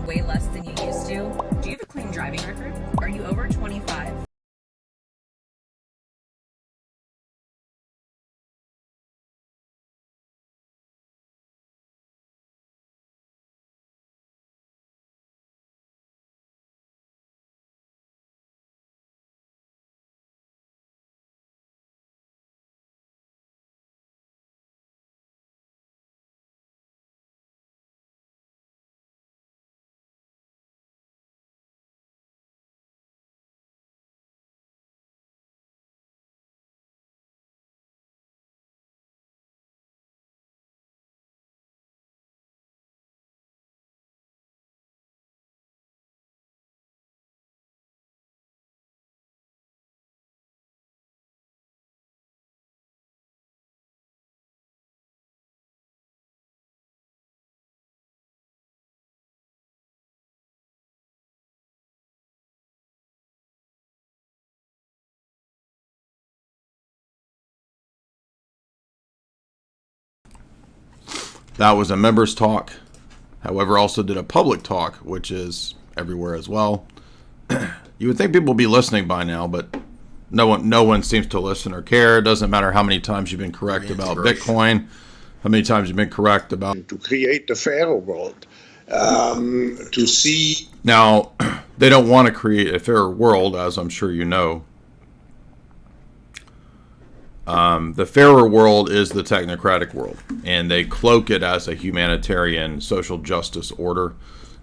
driving way less than you used to? Do you have a clean driving record? Are you over 25? That was a members talk. However, also did a public talk, which is everywhere as well. You would think people would be listening by now, but no one seems to listen or care. It doesn't matter how many times you've been correct about Bitcoin, how many times you've been correct about... To create a fairer world, to see... Now, they don't want to create a fairer world, as I'm sure you know. The fairer world is the technocratic world, and they cloak it as a humanitarian social justice order.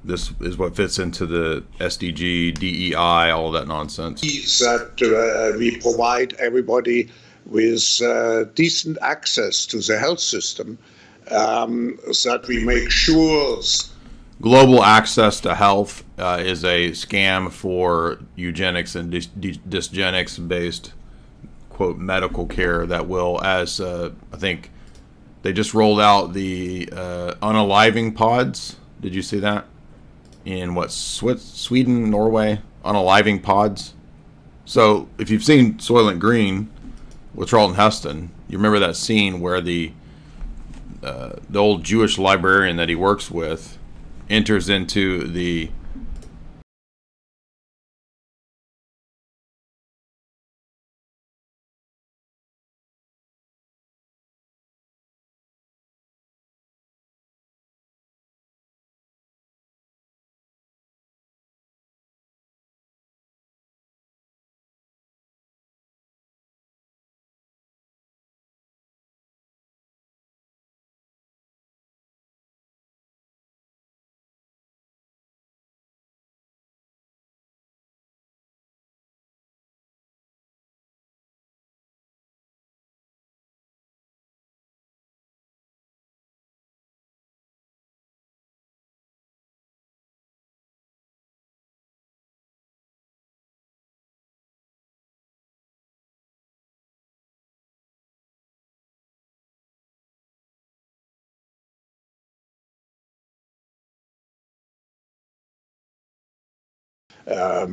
This is what fits into the SDG, DEI, all of that nonsense. That we provide everybody with decent access to the health system, that we make sure... Global access to health is a scam for eugenics and dysgenics-based, quote, medical care that will, as I think they just rolled out the unaliving pods. Did you see that? In what, Sweden, Norway, unaliving pods. So if you've seen Soylent Green with Charlton Heston, you remember that scene where the old Jewish librarian that he works with enters into the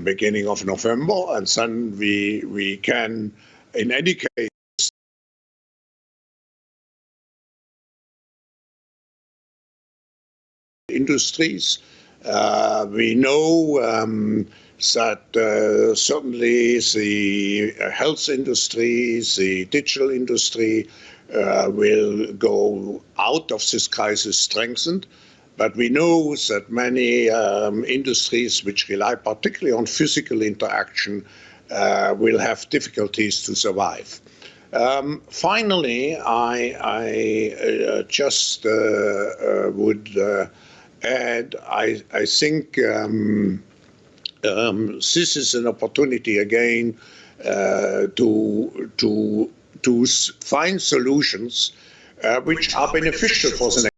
beginning of November, and then we can, in any case, industries. We know that certainly the health industry, the digital industry will go out of this crisis strengthened. But we know that many industries which rely particularly on physical interaction will have difficulties to survive. Finally, I just would add, I think this is an opportunity again to find solutions which are beneficial for the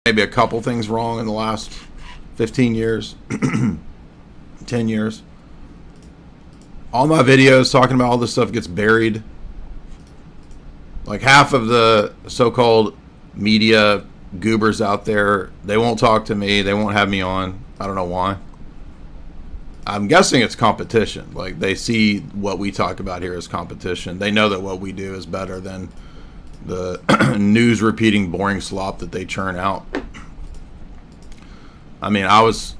maybe a couple things wrong in the last 15 years, 10 years. All my videos talking about all this stuff gets buried. Like half of the so-called media goobers out there, they won't talk to me. They won't have me on. I don't know why. I'm guessing it's competition. Like they see what we talk about here as competition. They know that what we do is better than the news repeating boring slop that they churn out. I mean, I was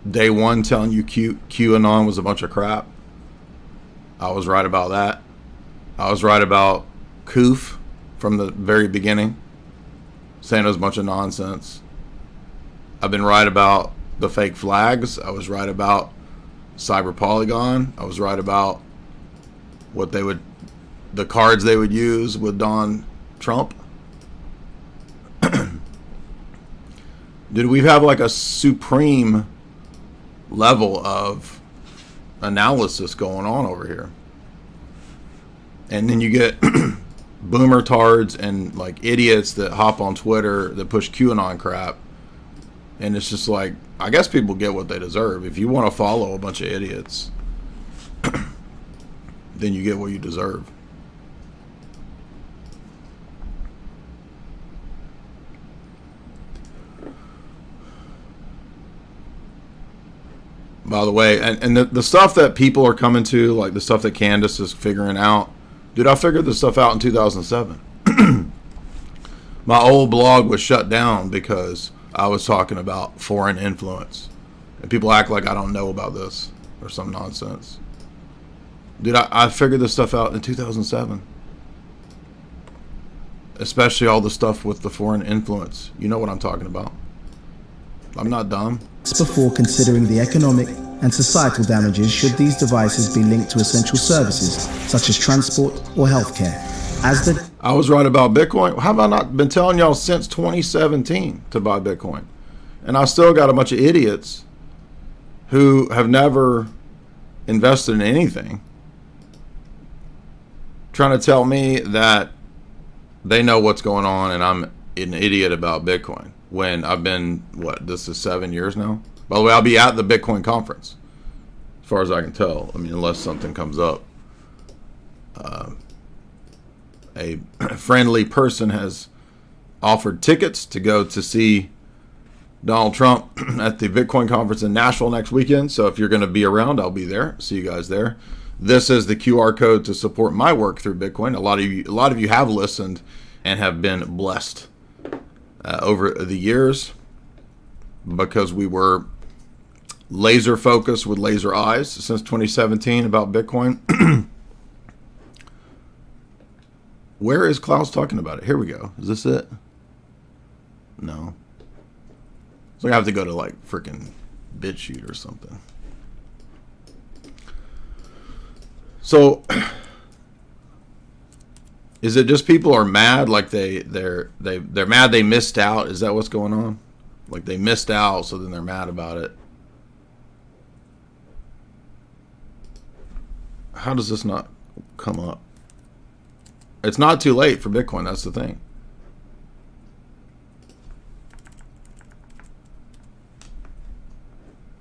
day one telling you QAnon was a bunch of crap. I was right about that. I was right about Koof from the very beginning, saying it was a bunch of nonsense. I've been right about the fake flags. I was right about Cyber Polygon. I was right about what they would, the cards they would use with Don Trump. Dude, we have like a supreme level of analysis going on over here. And then you get boomer tards and like idiots that hop on Twitter that push QAnon crap. And it's just like, I guess people get what they deserve. If you want to follow a bunch of idiots, then you get what you deserve. By the way, and the stuff that people are coming to, like the stuff that Candace is figuring out, dude, I figured this stuff out in 2007. My old blog was shut down because I was talking about foreign influence. And people act like I don't know about this or some nonsense. Dude, I figured this stuff out in 2007. Especially all the stuff with the foreign influence. You know what I'm talking about. I'm not dumb. Before considering the economic and societal damages should these devices be linked to essential services such as transport or healthcare. I was right about Bitcoin. How have I not been telling y'all since 2017 to buy Bitcoin? And I still got a bunch of idiots who have never invested in anything trying to tell me that they know what's going on and I'm an idiot about Bitcoin. When I've been, this is 7 years now? By the way, I'll be at the Bitcoin conference, as far as I can tell. I mean, unless something comes up. A friendly person has offered tickets to go to see Donald Trump at the Bitcoin conference in Nashville next weekend. So if you're going to be around, I'll be there. See you guys there. This is the QR code to support my work through Bitcoin. A lot of you have listened and have been blessed over the years because we were laser focused with laser eyes since 2017 about Bitcoin. Where is Klaus talking about it? Here we go. Is this it? No. So I have to go to like freaking BitChute or something. So is it just people are mad, like they're mad they missed out? Is that what's going on? Like they missed out, so then they're mad about it. How does this not come up? It's not too late for Bitcoin, that's the thing.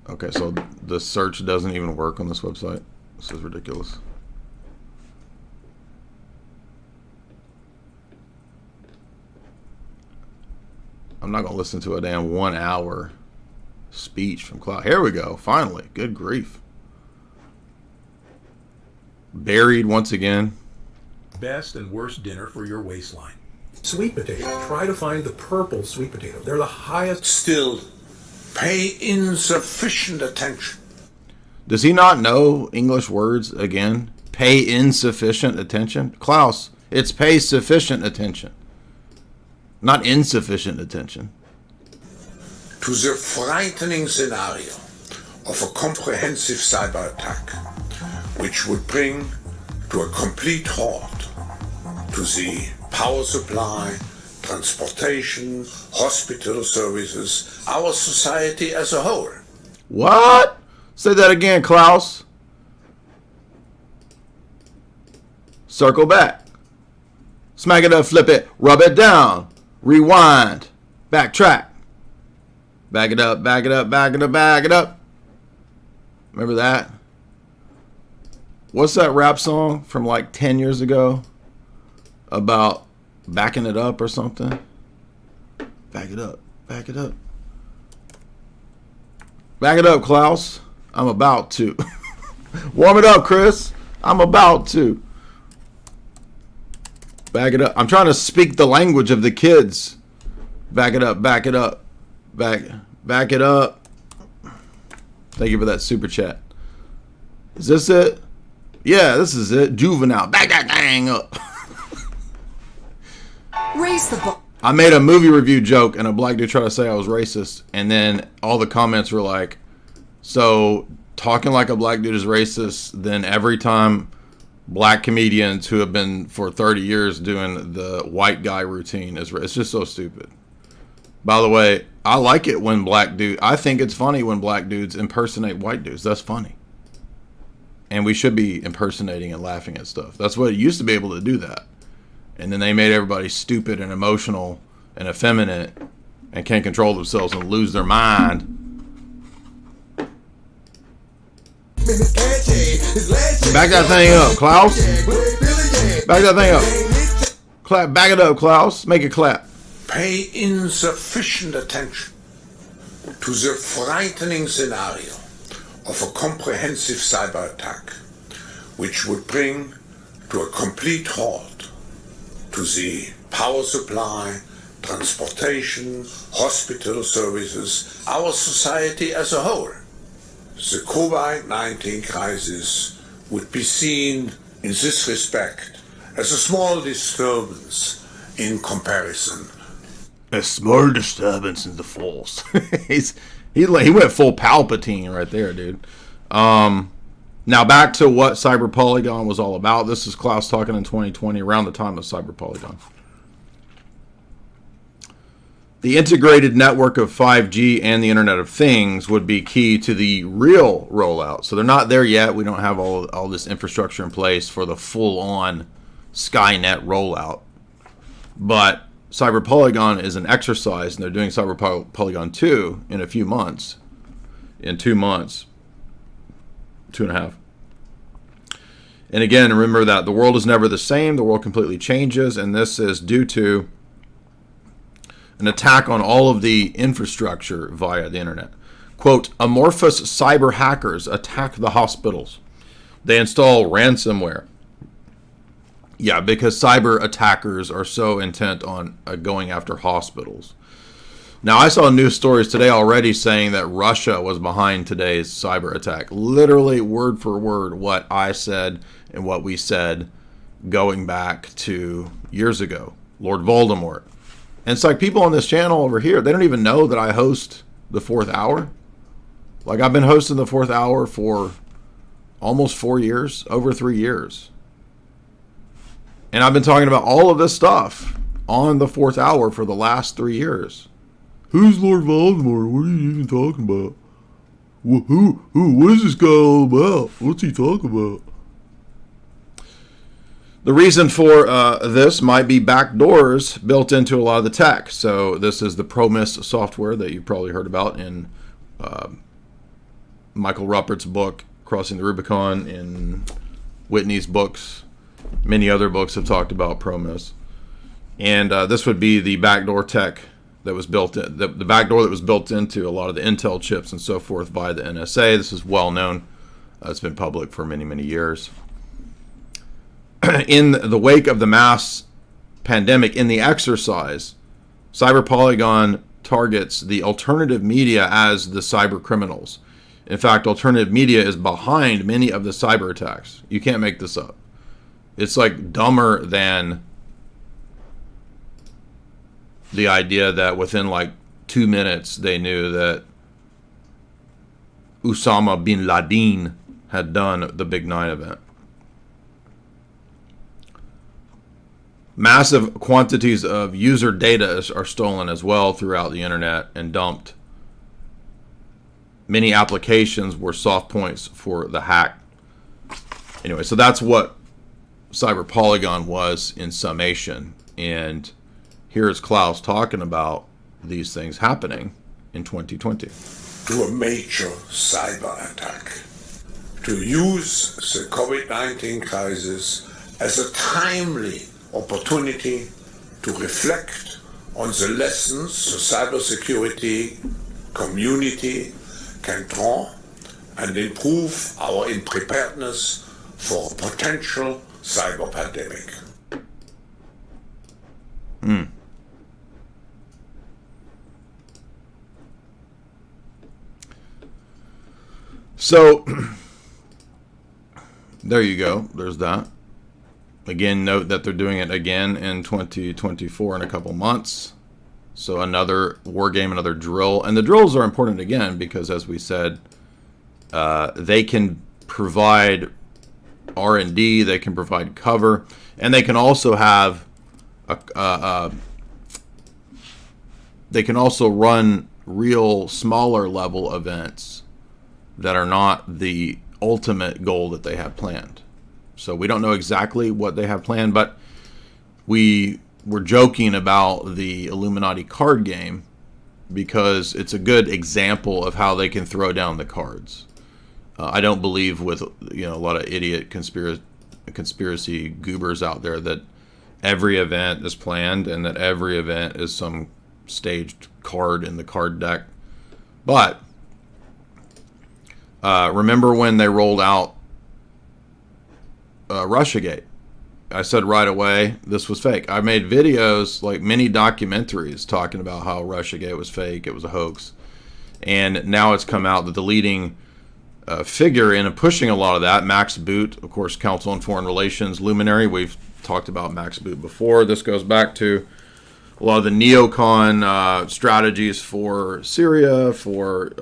Okay, so the search doesn't even work on this website. This is ridiculous. I'm not going to listen to a damn 1 hour speech from Cloud. Here we go. Finally. Good grief. Buried once again. Best and worst dinner for your waistline. Sweet potato. Try to find the purple sweet potato. They're the highest. Still pay insufficient attention. Does he not know English words again? Pay insufficient attention? Klaus, it's pay sufficient attention. Not insufficient attention. To the frightening scenario of a comprehensive cyber attack, which would bring to a complete halt to the power supply, transportation, hospital services, our society as a whole. What? Say that again, Klaus. Circle back. Smack it up, flip it, rub it down. Rewind. Backtrack. Back it up, back it up, back it up, back it up. Remember that? What's that rap song from like 10 years ago about backing it up or something? Back it up, back it up. Back it up, Klaus. I'm about to. Warm it up, Chris. I'm about to. Back it up. I'm trying to speak the language of the kids. Back it up, back it up. Back it up. Thank you for that super chat. Is this it? Yeah, this is it. Juvenile. Back that thing up. Raise the bar. I made a movie review joke and a black dude tried to say I was racist, and then all the comments were like, so talking like a black dude is racist, then every time black comedians who have been for 30 years doing the white guy routine is it's just so stupid. By the way, I like it when I think it's funny when black dudes impersonate white dudes. That's funny. And we should be impersonating and laughing at stuff. That's what it used to be able to do that. And then they made everybody stupid and emotional and effeminate and can't control themselves and lose their mind. Back that thing up, Klaus. Back that thing up. Clap. Back it up, Klaus. Make it clap. Pay insufficient attention to the frightening scenario of a comprehensive cyber attack, which would bring to a complete halt to the power supply, transportation, hospital services, our society as a whole. The COVID-19 crisis would be seen in this respect as a small disturbance in comparison. A small disturbance in the force. He went full Palpatine right there, dude. Now back to what Cyber Polygon was all about. This is Klaus talking in 2020, around the time of Cyber Polygon. The integrated network of 5G and the Internet of Things would be key to the real rollout. So they're not there yet. We don't have all this infrastructure in place for the full-on Skynet rollout. But Cyber Polygon is an exercise, and they're doing Cyber Polygon 2 in a few months. In 2 months. 2.5. And again, remember that the world is never the same. The world completely changes, and this is due to an attack on all of the infrastructure via the internet. Quote, amorphous cyber hackers attack the hospitals. They install ransomware. Yeah, because cyber attackers are so intent on going after hospitals. Now, I saw news stories today already saying that Russia was behind today's cyber attack. Literally word for word what I said and what we said going back to years ago. Lord Voldemort. And it's like people on this channel over here, they don't even know that I host the 4th hour. Like I've been hosting the 4th hour for almost 4 years, over 3 years. And I've been talking about all of this stuff on the 4th hour for the last 3 years. Who's Lord Voldemort? What are you even talking about? What is this guy all about? What's he talking about? The reason for this might be backdoors built into a lot of the tech. So this is the Promise software that you've probably heard about in Michael Ruppert's book, Crossing the Rubicon, in Whitney's books. Many other books have talked about Promise. And this would be the backdoor tech that was built in, the backdoor that was built into a lot of the Intel chips and so forth via the NSA. This is well known. It's been public for many, many years. In the wake of the mass pandemic, in the exercise, Cyber Polygon targets the alternative media as the cyber criminals. In fact, alternative media is behind many of the cyber attacks. You can't make this up. It's like dumber than the idea that within like 2 minutes they knew that Osama bin Laden had done the Big 9 event. Massive quantities of user data are stolen as well throughout the internet and dumped. Many applications were soft points for the hack. Anyway, so that's what Cyber Polygon was in summation. And here is Klaus talking about these things happening in 2020. To a major cyber attack. To use the COVID-19 crisis as a timely opportunity to reflect on the lessons the cybersecurity community can draw and improve our preparedness for a potential cyber pandemic. So, there you go. There's that. Again, note that they're doing it again in 2024 in a couple months. So another war game, another drill. And the drills are important again because, as we said, they can provide R&D, they can provide cover, and they can also have they can also run real smaller level events that are not the ultimate goal that they have planned. So we don't know exactly what they have planned, but we were joking about the Illuminati card game because it's a good example of how they can throw down the cards. I don't believe with a lot of idiot conspiracy goobers out there that every event is planned and that every event is some staged card in the card deck. But remember when they rolled out Russiagate? I said right away this was fake. I made videos, like mini documentaries, talking about how Russiagate was fake, it was a hoax. And now it's come out that the leading figure in pushing a lot of that, Max Boot, of course, Council on Foreign Relations luminary. We've talked about Max Boot before. This goes back to a lot of the neocon strategies for Syria, for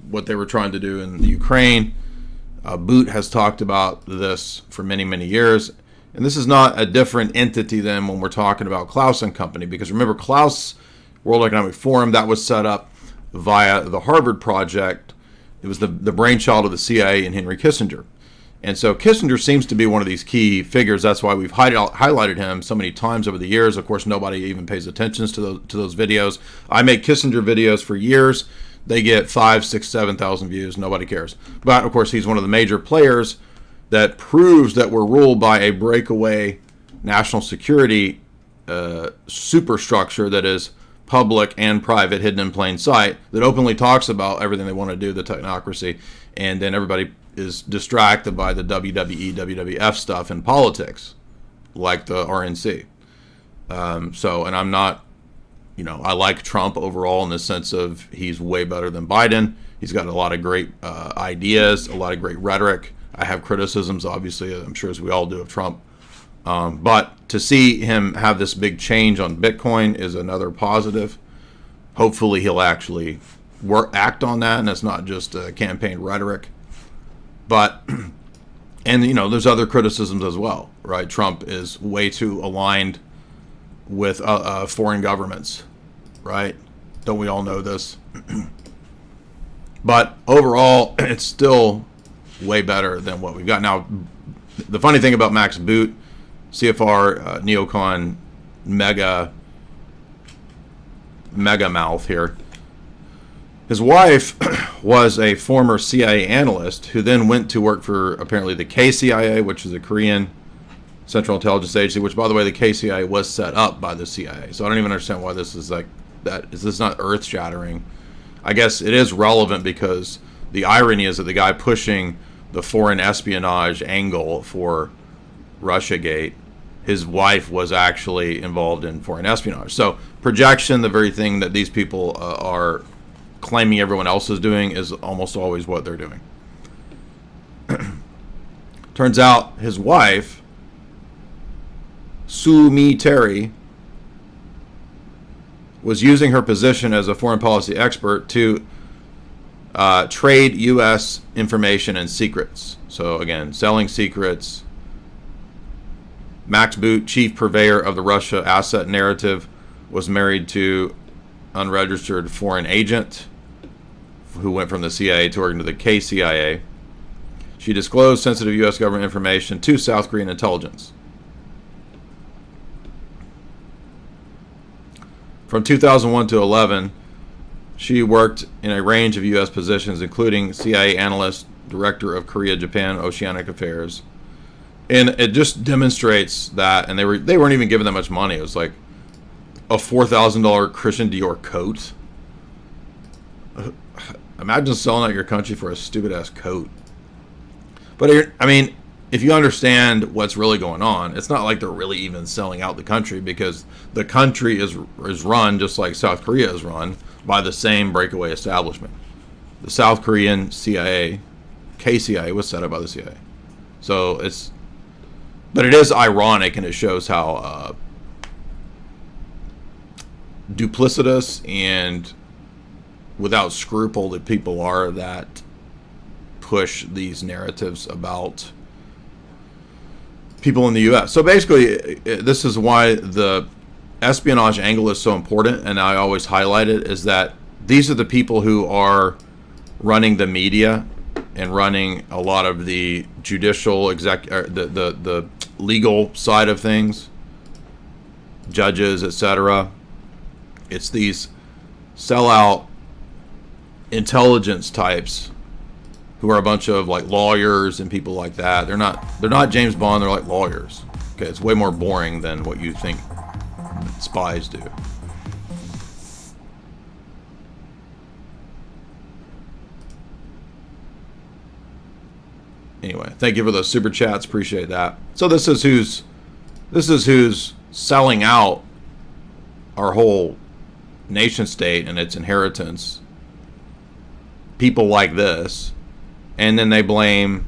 what they were trying to do in the Ukraine. Boot has talked about this for many, many years. And this is not a different entity than when we're talking about Klaus and Company. Because remember, Klaus, World Economic Forum, that was set up via the Harvard Project. It was the brainchild of the CIA and Henry Kissinger. And so Kissinger seems to be one of these key figures. That's why we've highlighted him so many times over the years. Of course, nobody even pays attention to those videos. I make Kissinger videos for years. They get 5, 6, 7,000 views. Nobody cares. But, of course, he's one of the major players that proves that we're ruled by a breakaway national security superstructure that is public and private, hidden in plain sight, that openly talks about everything they want to do, the technocracy, and then everybody is distracted by the WWE, WWF stuff in politics, like the RNC. And I'm not, I like Trump overall in the sense of he's way better than Biden. He's got a lot of great ideas, a lot of great rhetoric. I have criticisms, obviously, I'm sure as we all do, of Trump. But to see him have this big change on Bitcoin is another positive. Hopefully he'll actually act on that, and it's not just campaign rhetoric. But, and there's other criticisms as well, right? Trump is way too aligned with foreign governments, right? Don't we all know this? But overall, it's still way better than what we've got. Now, the funny thing about Max Boot, CFR neocon mega mouth here, his wife was a former CIA analyst who then went to work for apparently the KCIA, which is a Korean Central Intelligence Agency, which, by the way, the KCIA was set up by the CIA. So I don't even understand why this is like that. Is this not earth-shattering? I guess it is relevant because the irony is that the guy pushing the foreign espionage angle for Russiagate, his wife was actually involved in foreign espionage. So projection, the very thing that these people are claiming everyone else is doing, is almost always what they're doing. Turns out his wife, Sue Mi Terry, was using her position as a foreign policy expert to trade U.S. information and secrets. So again, selling secrets. Max Boot, chief purveyor of the Russia asset narrative, was married to unregistered foreign agent who went from the CIA to working to the KCIA. She disclosed sensitive U.S. government information to South Korean intelligence. From 2001 to 11, She worked in a range of U.S. positions, including CIA analyst, director of Korea-Japan Oceanic Affairs. And it just demonstrates that, and they weren't even given that much money. It was like a $4,000 Christian Dior coat. Imagine selling out your country for a stupid-ass coat. But, I mean, if you understand what's really going on, it's not like they're really even selling out the country, because the country is run just like South Korea is run by the same breakaway establishment. The South Korean CIA, KCIA, was set up by the CIA. So but it is ironic, and it shows how duplicitous and without scruple that people are that push these narratives about people in the U.S. So basically, this is why the espionage angle is so important, and I always highlight it, is that these are the people who are running the media and running a lot of the judicial, the legal side of things, judges, etc. It's these sellout intelligence types who are a bunch of like lawyers and people like that. They're not James Bond. They're like lawyers. Okay, it's way more boring than what you think spies do. Anyway, thank you for those super chats. Appreciate that. So this is who's selling out our whole nation state and its inheritance. People like this, and then they blame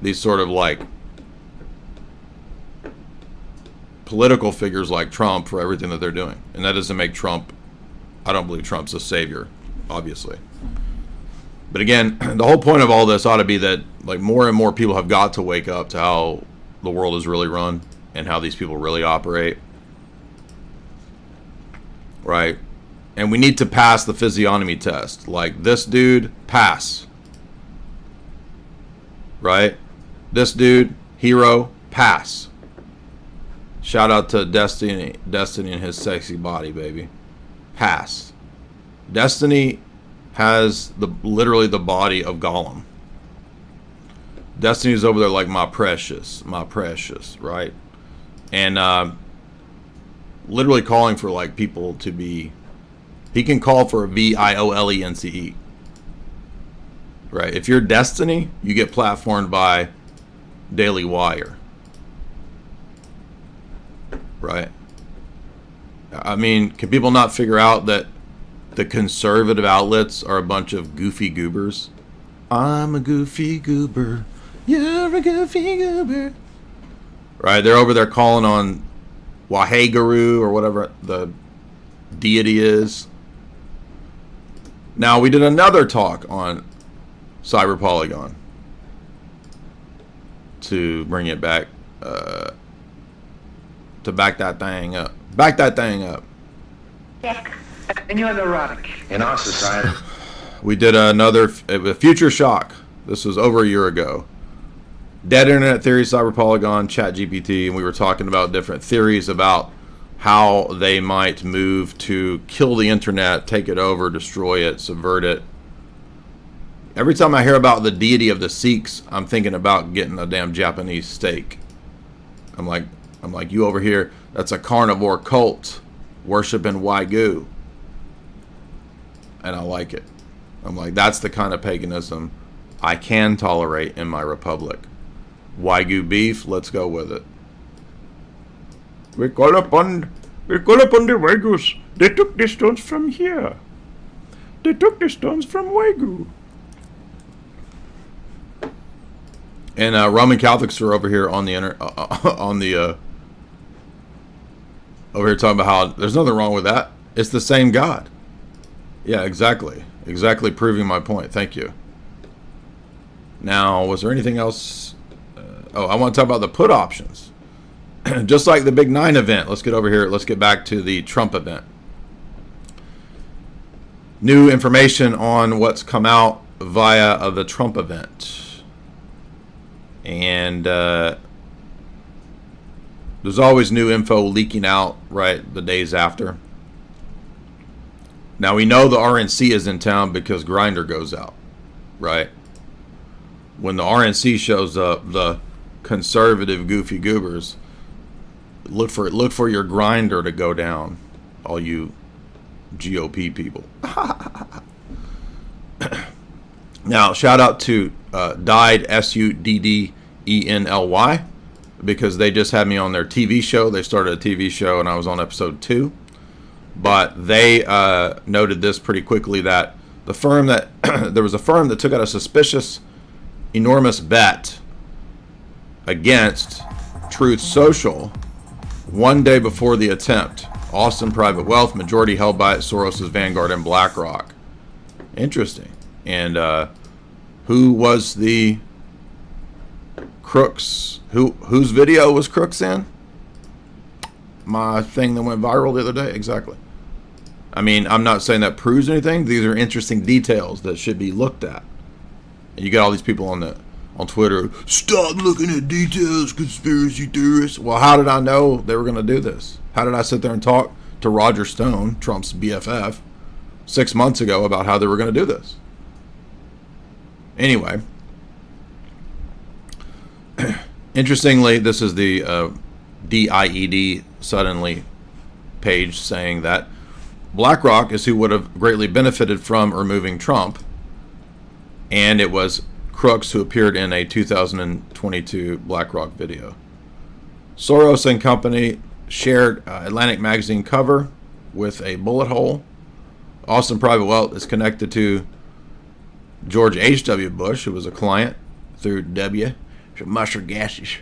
these sort of like political figures like Trump for everything that they're doing. And that doesn't make Trump, I don't believe Trump's a savior, obviously. But again, the whole point of all this ought to be that like more and more people have got to wake up to how the world is really run and how these people really operate. Right? And we need to pass the physiognomy test. Like this dude, pass. Right? This dude, hero, pass. Shout out to Destiny and his sexy body, baby. Pass. Destiny has literally the body of Gollum. Destiny's over there like my precious, right? And literally calling for like people to be. He can call for a VIOLENCE. Right? If you're Destiny, you get platformed by Daily Wire. Right? I mean, can people not figure out that the conservative outlets are a bunch of goofy goobers? I'm a goofy goober. You're a goofy goober. Right? They're over there calling on Waheguru or whatever the deity is. Now, we did another talk on Cyber Polygon to bring it back, to back that thing up. Back that thing up. And you're neurotic. In our society. We did a Future Shock. This was over a year ago. Dead Internet Theory, Cyber Polygon, ChatGPT, and we were talking about different theories about how they might move to kill the internet, take it over, destroy it, subvert it. Every time I hear about the deity of the Sikhs, I'm thinking about getting a damn Japanese steak. I'm like, you over here, that's a carnivore cult worshiping Wagyu. And I like it. I'm like, that's the kind of paganism I can tolerate in my republic. Wagyu beef, let's go with it. We call upon the Wagyus. They took the stones from here. They took the stones from Wagyu. And Roman Catholics are over here on the over here talking about how there's nothing wrong with that. It's the same God. Yeah, exactly. Exactly proving my point. Thank you. Now, was there anything else? I want to talk about the put options. Just like the Big 9 event. Let's get over here. Let's get back to the Trump event. New information on what's come out via the Trump event. And there's always new info leaking out, right, the days after. Now we know the RNC is in town because Grinder goes out, right? When the RNC shows up, the conservative goofy goobers look for your Grinder to go down, all you GOP people. Now, shout out to Died, SUDDENLY, because they just had me on their TV show. They started a TV show, and I was on episode 2. But they noted this pretty quickly, that the firm that there was a firm that took out a suspicious, enormous bet against Truth Social one day before the attempt. Austin Private Wealth, majority held by Soros' Vanguard and BlackRock. Interesting. And who was the crooks? Whose video was crooks in? My thing that went viral the other day. Exactly. I mean, I'm not saying that proves anything. These are interesting details that should be looked at. And you got all these people on Twitter, stop looking at details, conspiracy theorists. Well, how did I know they were going to do this? How did I sit there and talk to Roger Stone, Trump's BFF, 6 months ago about how they were going to do this? Anyway, interestingly, this is the DIED suddenly page saying that BlackRock is who would have greatly benefited from removing Trump, and it was crooks who appeared in a 2022 BlackRock video. Soros and company shared Atlantic magazine cover with a bullet hole. Austin Private Wealth is connected to George H.W. Bush, who was a client through W. Mustard gases.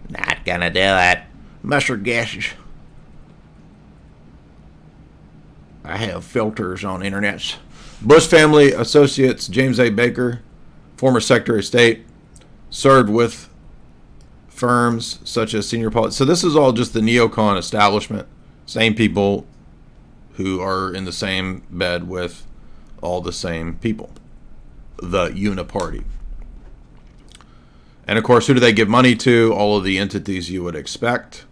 Not gonna do that. Mustard gases. I have filters on internets. Bush family associates James A. Baker, former Secretary of State, served with firms such as senior politics. So this is all just the neocon establishment. Same people who are in the same bed with all the same people. The Uniparty. And of course, who do they give money to? All of the entities you would expect.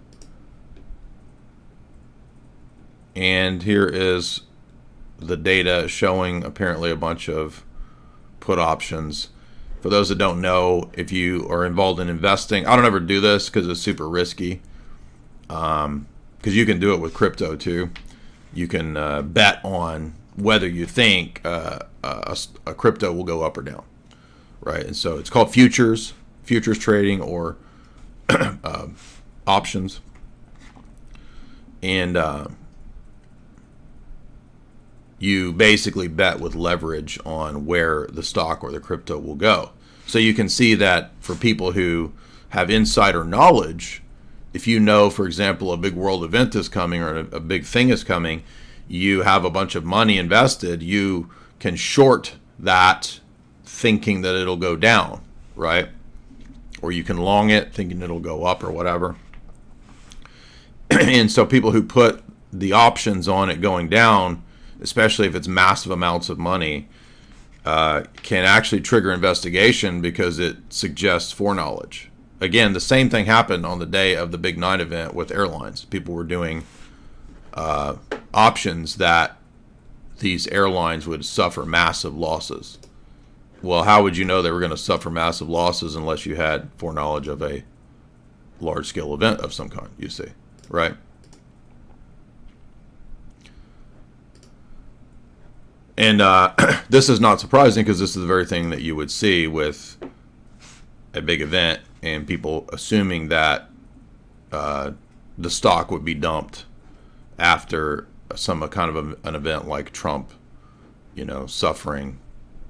And here is the data showing apparently a bunch of put options. For those that don't know, if you are involved in investing, I don't ever do this because it's super risky. Because you can do it with crypto too. You can bet on whether you think a crypto will go up or down, right? And so it's called futures trading, or options. And you basically bet with leverage on where the stock or the crypto will go. So you can see that for people who have insider knowledge, if you know, for example, a big world event is coming or a big thing is coming, you have a bunch of money invested, you can short that thinking that it'll go down, right? Or you can long it thinking it'll go up or whatever. And so people who put the options on it going down, especially if it's massive amounts of money, can actually trigger investigation because it suggests foreknowledge. Again, the same thing happened on the day of the Big 9 event with airlines. People were doing options that these airlines would suffer massive losses. Well, how would you know they were going to suffer massive losses unless you had foreknowledge of a large-scale event of some kind, you see, right? And this is not surprising because this is the very thing that you would see with a big event and people assuming that the stock would be dumped after some kind of an event like Trump, suffering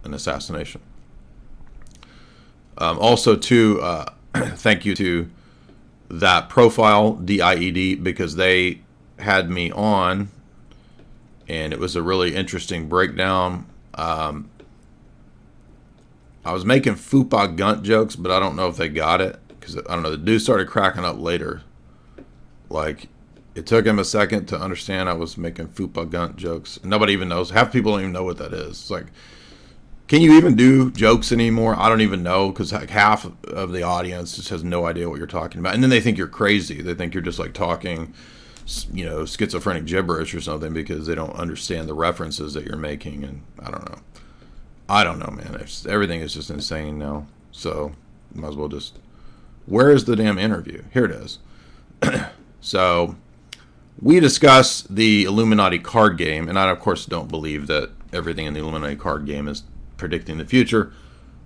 an assassination. Also, too, thank you to that profile, DIED, because they had me on, and it was a really interesting breakdown. I was making fupa gunt jokes, but I don't know if they got it, because I don't know, the dude started cracking up later. Like, it took him a second to understand I was making fupa gunt jokes. Nobody even knows. Half people don't even know what that is. It's like, can you even do jokes anymore? I don't even know, because like half of the audience just has no idea what you're talking about. And then they think you're crazy. They think you're just like talking you know, schizophrenic gibberish or something because they don't understand the references that you're making. And I don't know, man. Everything is just insane now. So might as well just, where is the damn interview? Here it is. So we discuss the Illuminati card game, and I of course don't believe that everything in the Illuminati card game is predicting the future,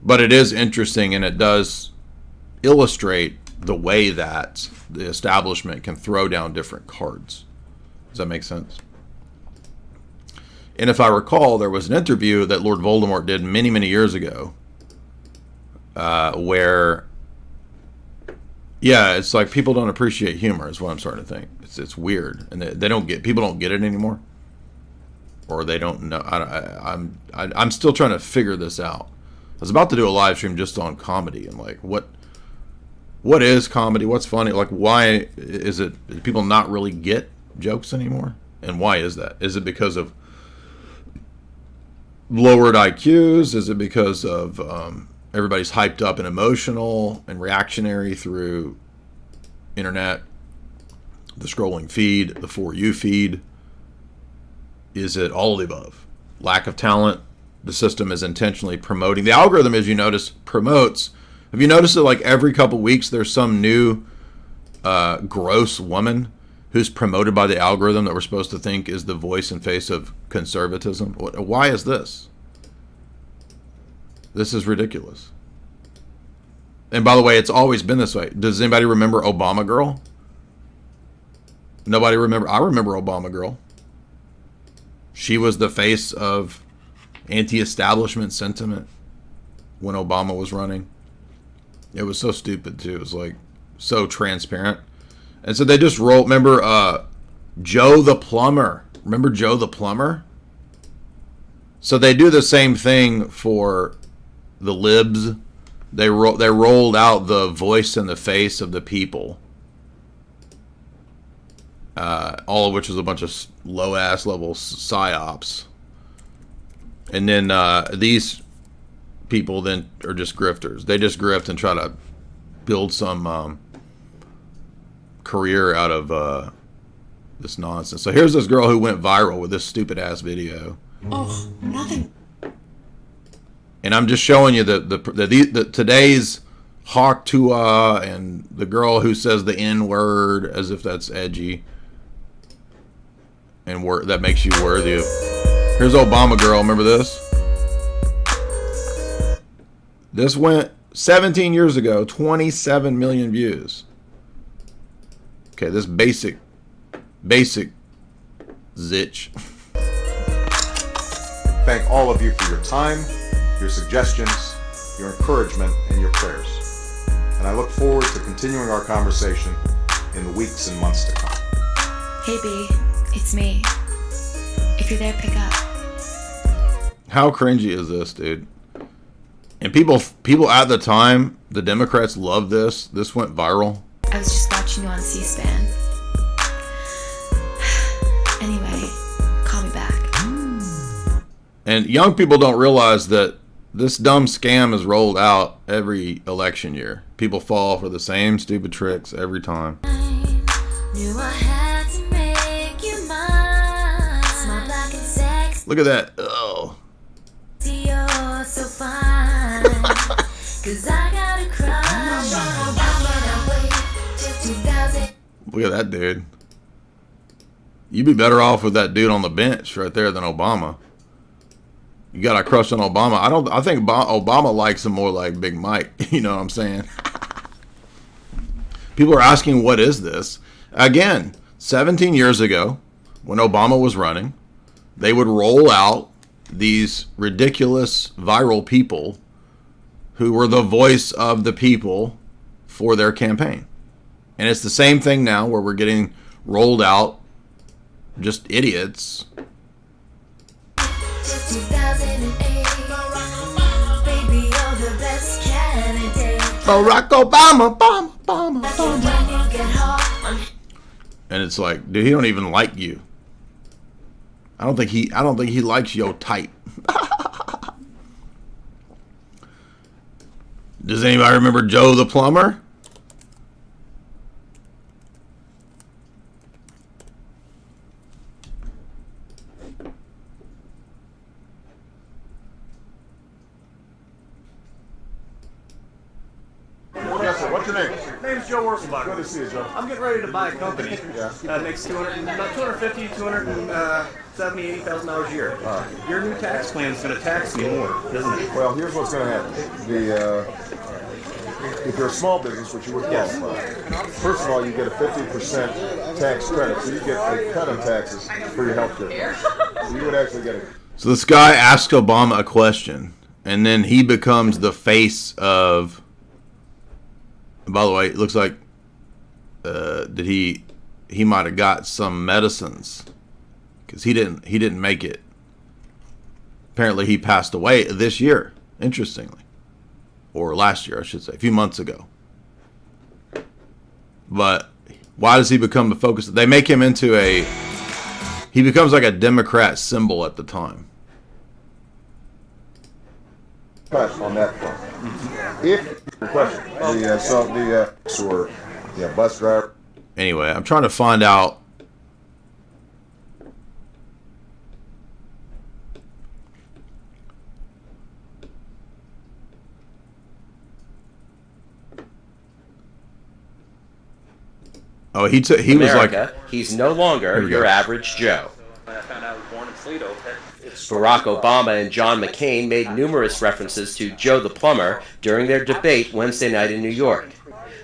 but it is interesting, and it does illustrate the way that the establishment can throw down different cards. Does that make sense? And if I recall, there was an interview that Lord Voldemort did many, many years ago, where, yeah, it's like people don't appreciate humor is what I'm starting to think. It's weird, and people don't get it anymore, or they don't know. I'm still trying to figure this out. I was about to do a live stream just on comedy and like what is comedy? What's funny? Like, why is it, do people not really get jokes anymore? And why is that? Is it because of lowered IQs? Is it because of everybody's hyped up and emotional and reactionary through internet, the scrolling feed, the For You feed? Is it all of the above? Lack of talent? The system is intentionally promoting. The algorithm, as you notice, promotes. Have you noticed that like every couple weeks there's some new gross woman who's promoted by the algorithm that we're supposed to think is the voice and face of conservatism? Why is this? This is ridiculous. And by the way, it's always been this way. Does anybody remember Obama Girl? Nobody remember? I remember Obama Girl. She was the face of anti-establishment sentiment when Obama was running. It was so stupid too. It was like so transparent. And so they just roll. Remember Joe the Plumber? Remember Joe the Plumber? So they do the same thing for the libs. They rolled out the voice and the face of the people. All of which is a bunch of low-ass level psyops. And then these people then are just grifters. They just grift and try to build some career out of this nonsense. So here's this girl who went viral with this stupid-ass video. Oh, nothing. And I'm just showing you the today's Hawk Tua and the girl who says the N-word as if that's edgy. And that makes you worthy of. Here's Obama Girl. Remember this? This went 17 years ago, 27 million views. Okay, this basic zitch. Thank all of you for your time, your suggestions, your encouragement, and your prayers. And I look forward to continuing our conversation in the weeks and months to come. Hey B, it's me. If you're there, pick up. How cringy is this, dude? And people at the time, the Democrats loved this. This went viral. I was just watching you on C-SPAN. Anyway, call me back. And young people don't realize that this dumb scam is rolled out every election year. People fall for the same stupid tricks every time. Knew I had to make you mine. Small, black, and sexy. Look at that. Oh. You're so fine. 'Cause I got a crush. Look at that dude. You'd be better off with that dude on the bench right there than Obama. You got a crush on Obama. I think Obama likes him more like Big Mike. You know what I'm saying? People are asking, what is this? Again, 17 years ago, when Obama was running, they would roll out these ridiculous viral people who were the voice of the people for their campaign. And it's the same thing now where we're getting rolled out just idiots. Barack Obama, Obama. And it's like, dude, he don't even like you. I don't think he likes your type. Does anybody remember Joe the Plumber? What's your name? Name's Joe Worselbach. Good to see you, Joe. I'm getting ready to buy a company that makes about $250,000, $270,000, $80,000 a year. Your new tax plan is going to tax me more, isn't it? Well, here's what's going to happen. If you're a small business, which you would qualify, first of all, you get a 50% tax credit, so you get a cut on taxes for your health care. So you would actually get a... So this guy asks Obama a question, and then he becomes the face of... By the way, it looks like he might have got some medicines because he didn't make it. Apparently, he passed away this year. Interestingly, or last year, I should say, a few months ago. But why does he become the focus? They make him into a... He becomes like a Democrat symbol at the time. On that front. If the question, bus driver. Anyway, I'm trying to find out. Oh, he was like, he's no longer your average Joe. Barack Obama and John McCain made numerous references to Joe the Plumber during their debate Wednesday night in New York.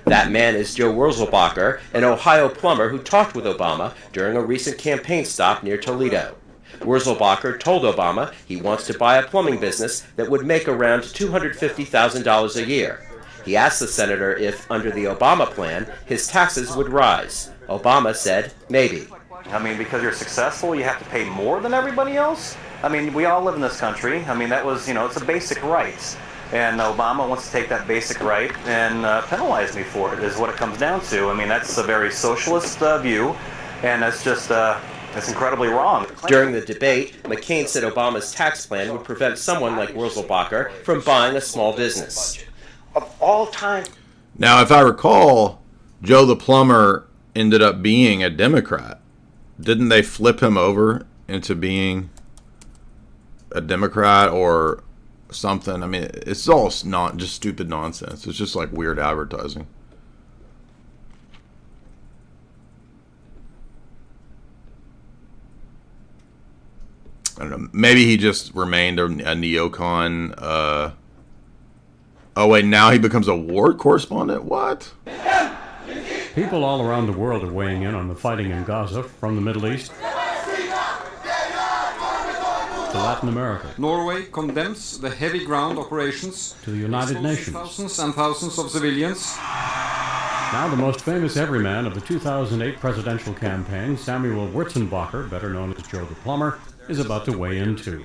That man is Joe Wurzelbacher, an Ohio plumber who talked with Obama during a recent campaign stop near Toledo. Wurzelbacher told Obama he wants to buy a plumbing business that would make around $250,000 a year. He asked the senator if, under the Obama plan, his taxes would rise. Obama said, maybe. I mean, because you're successful, you have to pay more than everybody else? I mean, we all live in this country. I mean, that was, it's a basic right. And Obama wants to take that basic right and penalize me for it, is what it comes down to. I mean, that's a very socialist view, and that's just, it's incredibly wrong. During the debate, McCain said Obama's tax plan would prevent someone like Wurzelbacher from buying a small business. Of all time. Now, if I recall, Joe the Plumber ended up being a Democrat. Didn't they flip him over into being a Democrat or something? I mean, it's all not just stupid nonsense. It's just like weird advertising. I don't know. Maybe he just remained a neocon. Oh, wait, now he becomes a war correspondent? What? People all around the world are weighing in on the fighting in Gaza, from the Middle East to Latin America. Norway condemns the heavy ground operations to the United Nations. Thousands and thousands of civilians. Now the most famous everyman of the 2008 presidential campaign, Samuel Wurzelbacher, better known as Joe the Plumber, is about to weigh in too.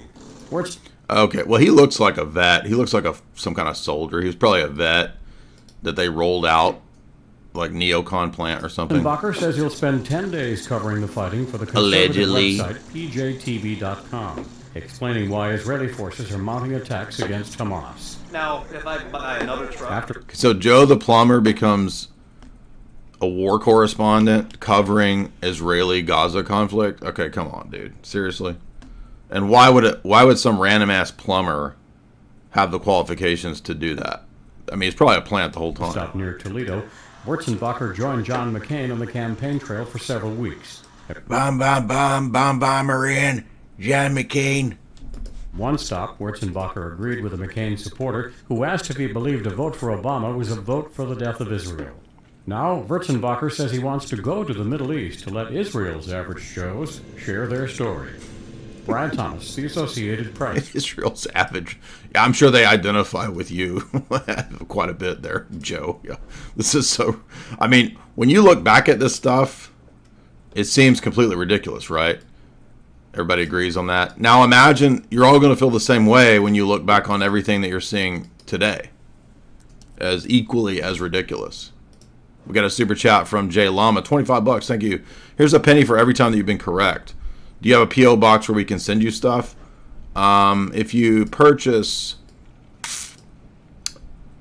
Okay, well, he looks like a vet. He looks like some kind of soldier. He was probably a vet that they rolled out, like neocon plant or something. Bacher says he'll spend 10 days covering the fighting for the conservative website PJTV.com, explaining why Israeli forces are mounting attacks against Hamas. Now, if I buy another truck... So Joe the Plumber becomes a war correspondent covering Israeli Gaza conflict? Okay, come on, dude. Seriously? And why would some random ass plumber have the qualifications to do that? I mean, it's probably a plant the whole time. Stop near Toledo. Wurzelbacher joined John McCain on the campaign trail for several weeks. Marin, John McCain. One stop, Wurzelbacher agreed with a McCain supporter who asked if he believed a vote for Obama was a vote for the death of Israel. Now, Wurzelbacher says he wants to go to the Middle East to let Israel's average Joes share their story. Brad Thomas, The Associated Press. Israel's average. Yeah, I'm sure they identify with you quite a bit there, Joe. Yeah, this is so... I mean, when you look back at this stuff, it seems completely ridiculous, right? Everybody agrees on that. Now imagine you're all going to feel the same way when you look back on everything that you're seeing today as equally as ridiculous. We got a super chat from Jay Lama, $25. Thank you. Here's a penny for every time that you've been correct. Do you have a P.O. box where we can send you stuff? If you purchase...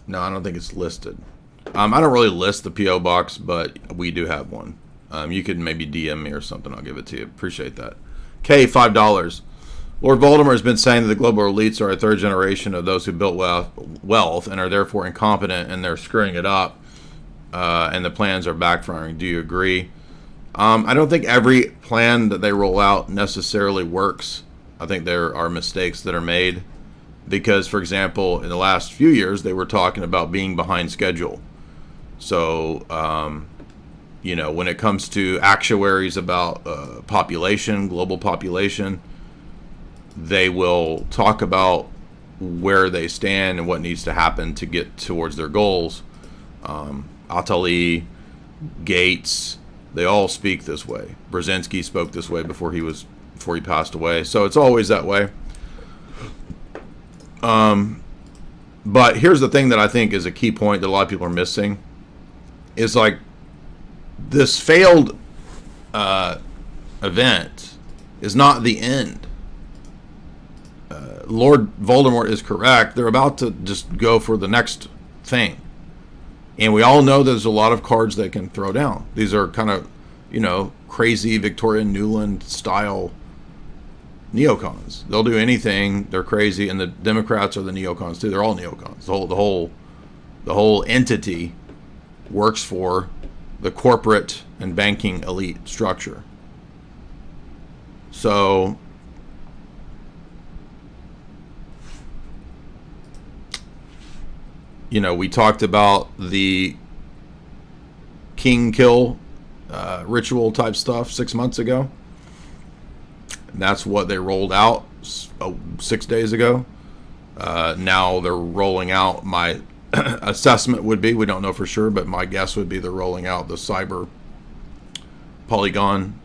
No, I don't think it's listed. I don't really list the P.O. box, but we do have one. You could maybe DM me or something. I'll give it to you. Appreciate that. K, $5. Lord Voldemort has been saying that the global elites are a third generation of those who built wealth and are therefore incompetent and they're screwing it up. and the plans are backfiring. Do you agree? I don't think every plan that they roll out necessarily works. I think there are mistakes that are made because, for example, in the last few years, they were talking about being behind schedule. So, when it comes to actuaries about population, global population, they will talk about where they stand and what needs to happen to get towards their goals. Attali, Gates, they all speak this way. Brzezinski spoke this way before he passed away. So it's always that way. But here's the thing that I think is a key point that a lot of people are missing. Is like this failed event is not the end. Lord Voldemort is correct. They're about to just go for the next thing. And we all know there's a lot of cards they can throw down. These are kind of, crazy Victoria Nuland style neocons. They'll do anything. They're crazy. And the Democrats are the neocons too. They're all neocons. The whole entity works for the corporate and banking elite structure. So we talked about the king kill ritual type stuff 6 months ago. And that's what they rolled out 6 days ago. Now they're rolling out, my assessment would be, we don't know for sure, but my guess would be they're rolling out the cyber Polygon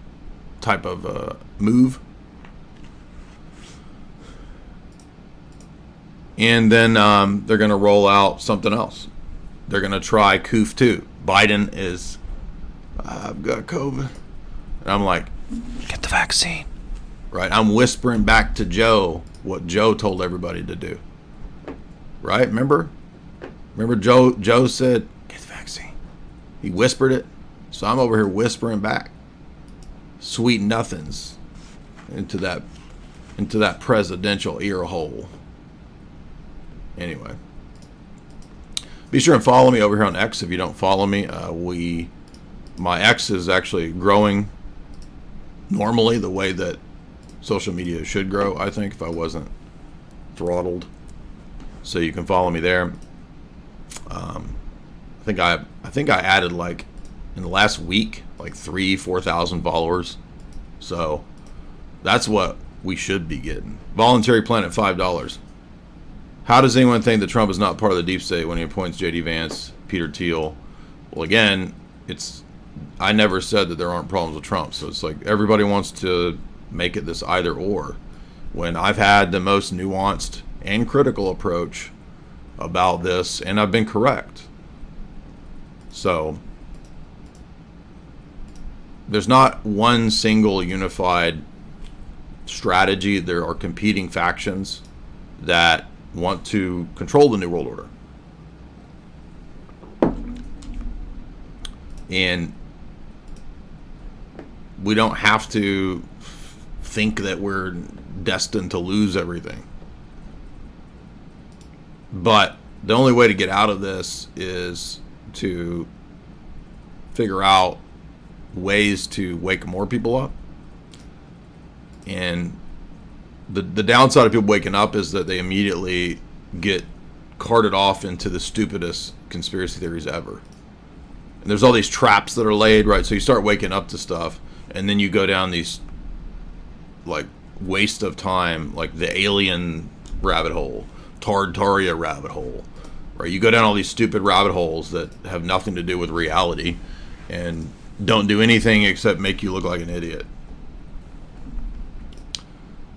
type of move. And then they're going to roll out something else. They're going to try COOF 2. Biden is, I've got COVID. And I'm like, get the vaccine. Right? I'm whispering back to Joe what Joe told everybody to do. Right? Remember Joe said, get the vaccine. He whispered it. So I'm over here whispering back. Sweet nothings into that presidential ear hole. Anyway, be sure and follow me over here on X if you don't follow me. My X is actually growing normally the way that social media should grow, I think, if I wasn't throttled. So you can follow me there. I think I added, like, in the last week, like 4,000 followers. So that's what we should be getting. Voluntary plan at $5. How does anyone think that Trump is not part of the deep state when he appoints J.D. Vance, Peter Thiel? Well, again, I never said that there aren't problems with Trump. So it's like everybody wants to make it this either or, when I've had the most nuanced and critical approach about this, and I've been correct. So there's not one single unified strategy. There are competing factions that want to control the New World Order. And we don't have to think that we're destined to lose everything. But the only way to get out of this is to figure out ways to wake more people up. And the downside of people waking up is that they immediately get carted off into the stupidest conspiracy theories ever. And there's all these traps that are laid, right? So you start waking up to stuff, and then you go down these, like, waste of time, like the alien rabbit hole, Tartaria rabbit hole, right? You go down all these stupid rabbit holes that have nothing to do with reality and don't do anything except make you look like an idiot.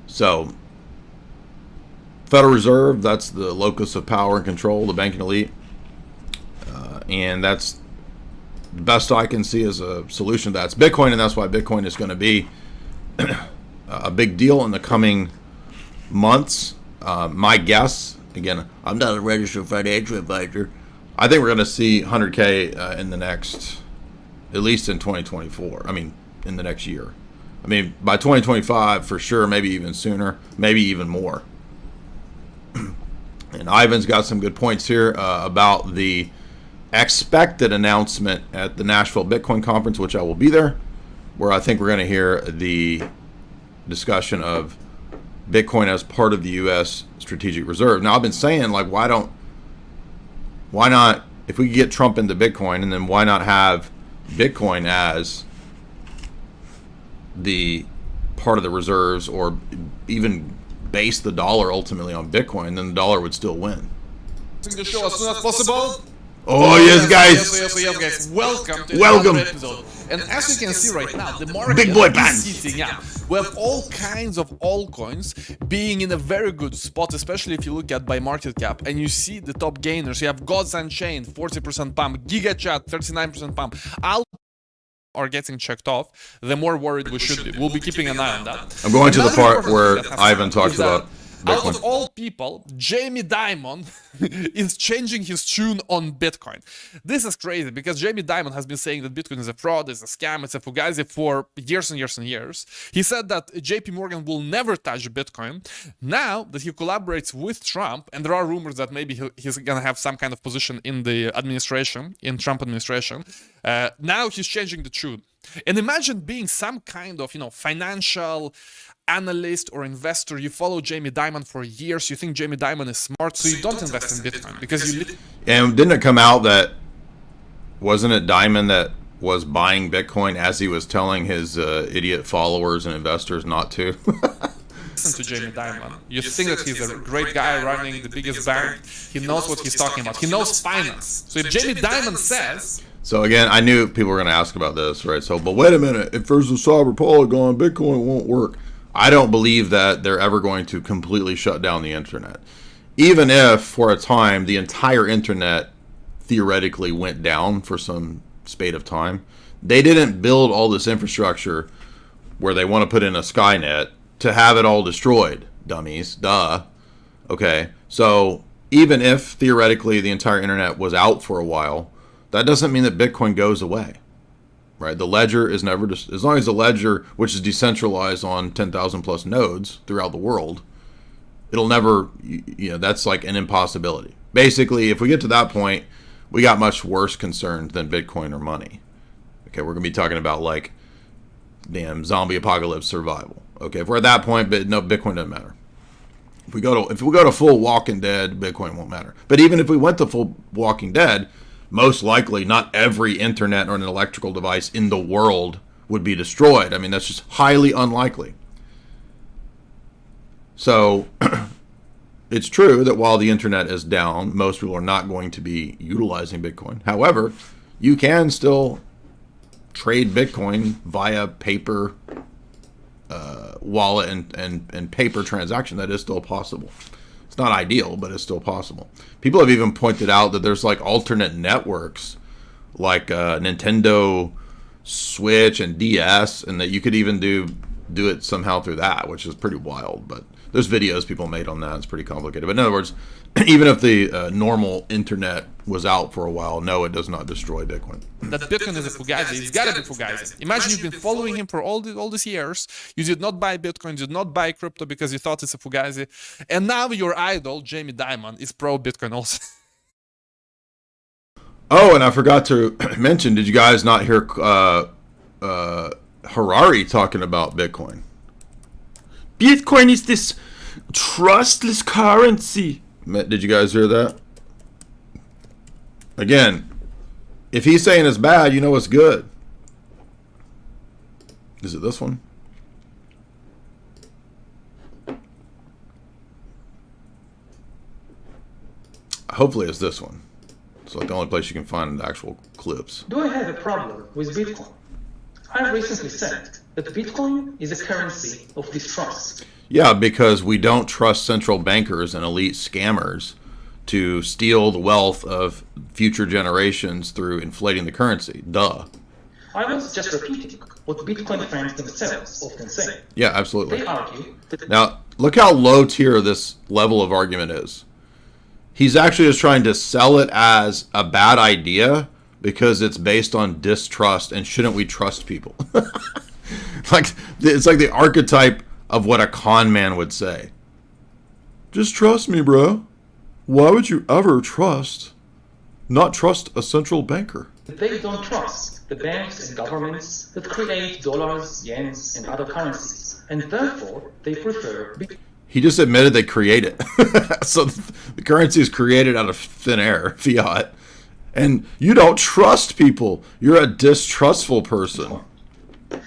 So, Federal Reserve, that's the locus of power and control, the banking elite. And that's the best I can see as a solution to that. It's Bitcoin, and that's why Bitcoin is going to be a big deal in the coming months. My guess, again, I'm not a registered financial advisor, I think we're going to see 100K in the next, at least in 2024. I mean, in the next year. I mean, by 2025, for sure, maybe even sooner, maybe even more. And Ivan's got some good points here about the expected announcement at the Nashville Bitcoin conference, which I will be there, where I think we're going to hear the discussion of Bitcoin as part of the U.S. strategic reserve. Now, I've been saying, like, why not, if we could get Trump into Bitcoin, and then why not have Bitcoin as the part of the reserves, or even base the dollar ultimately on Bitcoin, then the dollar would still win. The show as soon as possible. Oh, yes, guys. Yes, guys. Welcome to Welcome. another episode. And as you can see right now, the market Big boy is band. sitting up. We have all kinds of altcoins being in a very good spot, especially if you look at by market cap and you see the top gainers. You have Gods Unchained, 40% pump, GigaChat, 39% pump. All are getting checked off, the more worried we should be. We'll be keeping an eye on that. I'm going to the part where that has Ivan happened talks is that about out Bitcoin. of all people, Jamie Dimon is changing his tune on Bitcoin. This is crazy because Jamie Dimon has been saying that Bitcoin is a fraud, it's a scam, it's a fugazi for years and years and years. He said that JP Morgan will never touch Bitcoin. Now that he collaborates with Trump, and there are rumors that maybe he's going to have some kind of position in the administration, in Trump administration, now he's changing the tune. And imagine being some kind of, financial analyst or investor. You follow Jamie Dimon for years. You think Jamie Dimon is smart, so you don't invest in Bitcoin because you. And didn't it come out that, wasn't it Dimon that was buying Bitcoin as he was telling his idiot followers and investors not to? Listen to Jamie Dimon. You think that he's a great guy running the biggest bank. He knows what he's talking about. He knows finance. So if Jamie Dimon says. So again, I knew people were going to ask about this, right? So, but wait a minute, if there's a cyber Polygon, Bitcoin won't work. I don't believe that they're ever going to completely shut down the internet. Even if, for a time, the entire internet theoretically went down for some spate of time, they didn't build all this infrastructure where they want to put in a Skynet to have it all destroyed, dummies. Duh. Okay, so even if theoretically the entire internet was out for a while, that doesn't mean that Bitcoin goes away. Right, the ledger is never as long as the ledger, which is decentralized on 10,000 plus nodes throughout the world, it'll never. That's like an impossibility. Basically, if we get to that point, we got much worse concerns than Bitcoin or money. Okay, we're gonna be talking about like, damn, zombie apocalypse survival. Okay, if we're at that point, but no, Bitcoin doesn't matter. If we go to full Walking Dead, Bitcoin won't matter. But even if we went to full Walking Dead, most likely not every internet or an electrical device in the world would be destroyed. I mean, that's just highly unlikely. So it's true that while the internet is down, most people are not going to be utilizing Bitcoin. However, you can still trade Bitcoin via paper wallet and paper transaction. That is still possible. It's not ideal, but it's still possible. People have even pointed out that there's like alternate networks, like Nintendo Switch and DS, and that you could even do it somehow through that, which is pretty wild. But there's videos people made on that. It's pretty complicated. But in other words, even if the normal internet was out for a while, no, it does not destroy Bitcoin. That Bitcoin is a fugazi. It's gotta be fugazi. Imagine you've been following him for all these years. You did not buy Bitcoin, did not buy crypto because you thought it's a fugazi, and now your idol Jamie Dimon is pro Bitcoin also. Oh, and I forgot to mention. Did you guys not hear Harari talking about Bitcoin? Bitcoin is this trustless currency. Did you guys hear that? Again, if he's saying it's bad, you know it's good. Is it this one? Hopefully it's this one. It's like the only place you can find the actual clips. Do I have a problem with Bitcoin? I recently said that Bitcoin is a currency of distrust. Yeah, because we don't trust central bankers and elite scammers to steal the wealth of future generations through inflating the currency. Duh. I was just repeating what Bitcoin fans themselves often say. Yeah, absolutely. They argue that... Now, look how low tier this level of argument is. He's actually just trying to sell it as a bad idea because it's based on distrust, and shouldn't we trust people? It's like the archetype of what a con man would say. Just trust me, bro. Why would you ever trust not trust a central banker? They don't trust the banks and governments that create dollars, yens, and other currencies, and therefore they prefer He just admitted they create it. So the currency is created out of thin air, fiat. And you don't trust people. You're a distrustful person.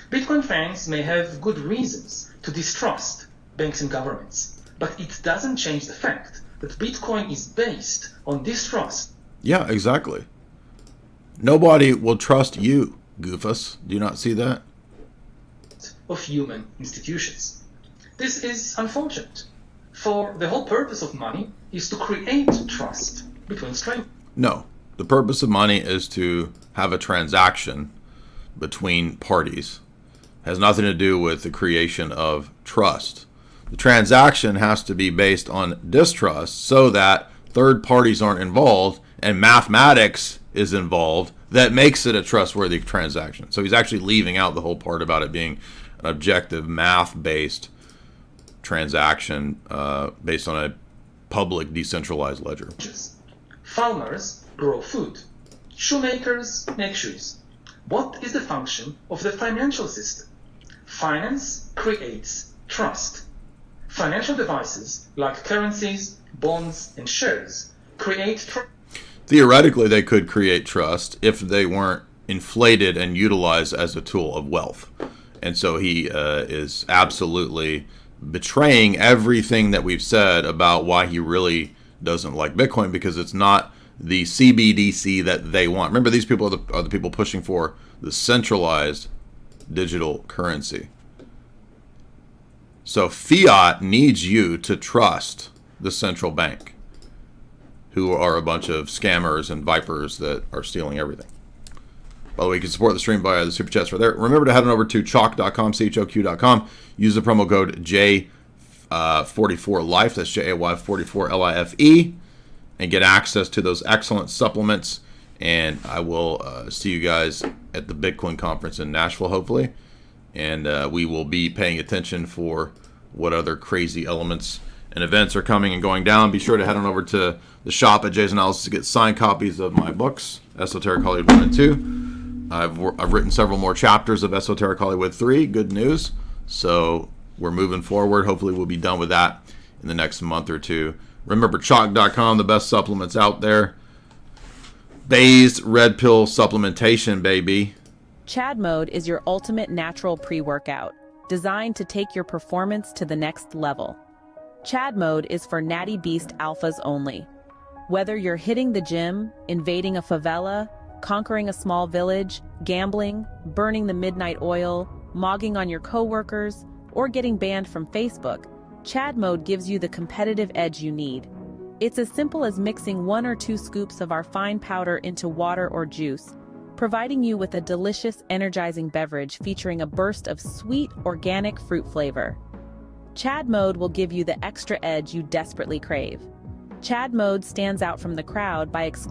Bitcoin fans may have good reasons to distrust banks and governments, but it doesn't change the fact that Bitcoin is based on distrust. Yeah, exactly. Nobody will trust you, goofus. Do you not see that? Of human institutions. This is unfortunate, for the whole purpose of money is to create trust between strangers. No. The purpose of money is to have a transaction between parties. It has nothing to do with the creation of trust. The transaction has to be based on distrust so that third parties aren't involved and mathematics is involved that makes it a trustworthy transaction. So he's actually leaving out the whole part about it being an objective math-based transaction based on a public decentralized ledger. Farmers grow food. Shoemakers make shoes. What is the function of the financial system? Finance creates trust. Financial devices like currencies, bonds, and shares create trust. Theoretically, they could create trust if they weren't inflated and utilized as a tool of wealth. And so he is absolutely betraying everything that we've said about why he really doesn't like Bitcoin, because it's not the CBDC that they want. Remember, these people are the people pushing for the centralized digital currency. So fiat needs you to trust the central bank, who are a bunch of scammers and vipers that are stealing everything. By the way, you can support the stream via the super chats right there. Remember to head on over to chalk.com, CHOQ.com. Use the promo code J44Life, that's JAY44LIFE, and get access to those excellent supplements. And I will see you guys at the Bitcoin conference in Nashville, hopefully. And we will be paying attention for what other crazy elements and events are coming and going down. Be sure to head on over to the shop at Jay's Analysis to get signed copies of my books, Esoteric Hollywood 1 and 2. I've written several more chapters of Esoteric Hollywood 3. Good news. So we're moving forward. Hopefully we'll be done with that in the next month or two. Remember, chalk.com, the best supplements out there. Bayes Red Pill supplementation, baby. Chad Mode is your ultimate natural pre-workout, designed to take your performance to the next level. Chad Mode is for Natty Beast alphas only. Whether you're hitting the gym, invading a favela, conquering a small village, gambling, burning the midnight oil, mogging on your coworkers, or getting banned from Facebook, Chad Mode gives you the competitive edge you need. It's as simple as mixing 1 or 2 scoops of our fine powder into water or juice, providing you with a delicious, energizing beverage featuring a burst of sweet, organic fruit flavor. Chad Mode will give you the extra edge you desperately crave. Chad Mode stands out from the crowd by excluding